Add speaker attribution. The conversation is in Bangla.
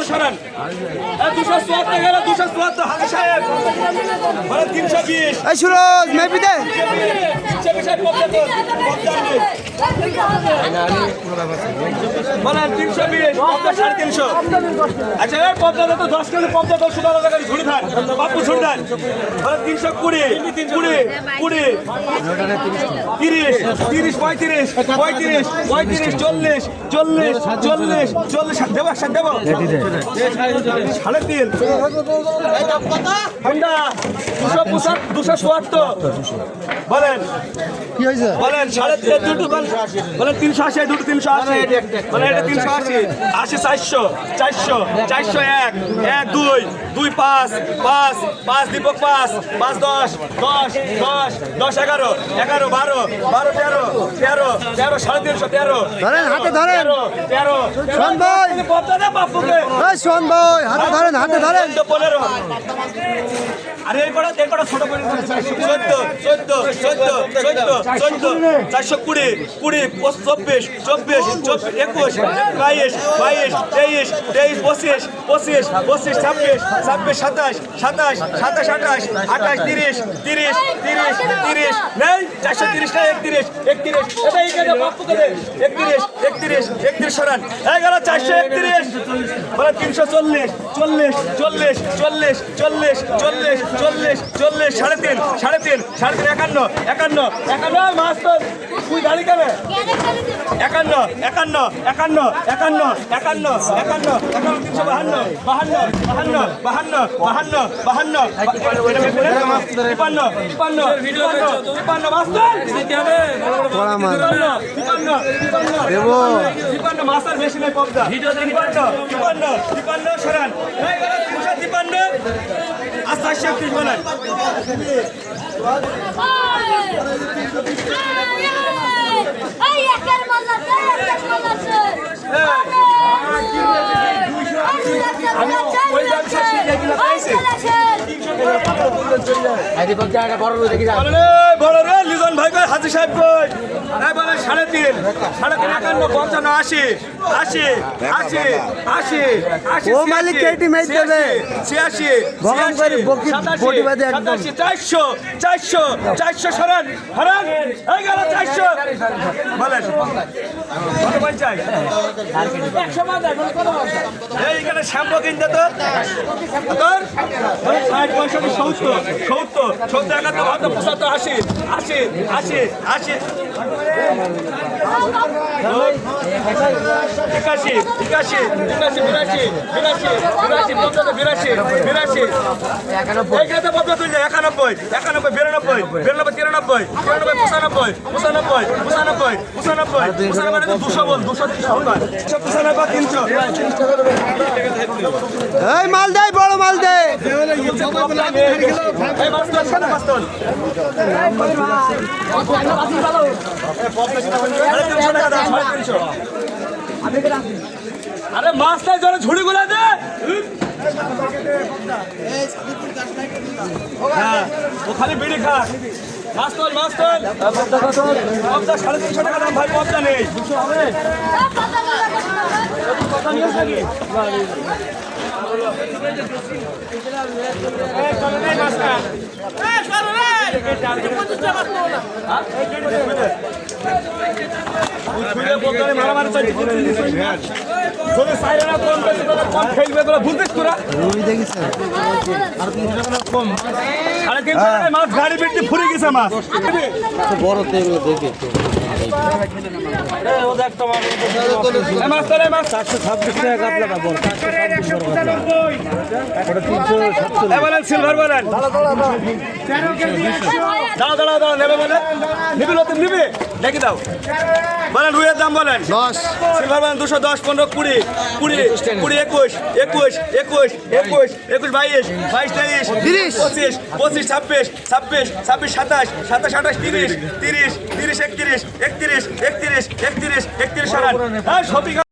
Speaker 1: সরান 274 গেল 274 হাজি সাহেব বলে 320
Speaker 2: এই সুরজ মেপিতে
Speaker 1: বলেন 320 পদ্মা 350 আচ্ছা এই পদ্মাটা তো 10 কেজি পদ্মা 10 টাকা করে ঝুড়ি থাক বাপু ঝুড়ি দেন বলে 320 20 20 30 30 35 35 35 40 40 40 40 দেব একসাথে দেব 3.5 ঠান্ডা 274 বলেন
Speaker 2: কি হয়েছে
Speaker 1: বলেন 3.5 দুটো বলেন 380 দুটো 380 বলেন এটা 380 80 400 400 401 1 2 2 5 5 5 দীপক 5 5 10 10 10 10 11 11 12 12 13 13 13 350 13
Speaker 2: ধরেন হাতে ধরেন
Speaker 1: 13
Speaker 2: শোন ভাই
Speaker 1: পদ্মা দে বাপুকে
Speaker 2: এই শোন ভাই হাতে ধরেন
Speaker 1: 15 আরে এই কটা ছোট করে 420 20 24 24 21 22 23 25 26 26 27 27 28 30 নেই 430 না 31 এটা এইখানে বাপুকে দে 31 সরান এই গেল 431 বলে 340 40 সাড়ে তিন 51 মাস তো তুই গাড়ি কেন 51 মাসার বেশি নেই পদ্মা 53 সরান 53 আস্তে আস্তে বলেন বড় রে লিজন ভাই হাজি সাহেব কই বলে 3.5 51 80
Speaker 2: ও মালিক কেটি মেজ দেবে
Speaker 1: 86
Speaker 2: ভগবান করে বকি বডি বাদে একদম
Speaker 1: 400 সরান হরান এই গেল 400 বলেন কত ভাই চাই 100 মাদ এইখানে শ্যাম্পু কিনতে তো তোর 60 65 70 70 75 80
Speaker 2: এই মাল দে বড় মাল দে
Speaker 1: আরে মাছটা জন্য ঝুড়ি গুলা দে হ্যাঁ ও খালি বিড়ি খা মাছ তোল পদ্মা 350 টাকা দাম ভাই পদ্মা নেই 200 হবে মারামারি চাই খেলবে বুঝতিস তোরা কম 350 টাকায় মাছ গাড়ি বেটি ফুরে গেছে মাছ
Speaker 2: বড় তেল দেখে
Speaker 1: সিলভার বলেন দাঁড়াও নেবে বলে নিবি দেখি দাও বলেন রুইয়ের দাম বলেন
Speaker 2: 10
Speaker 1: সিলভার বলেন 210 15 20 21 22 23 25 26 27 28 30 31 সরান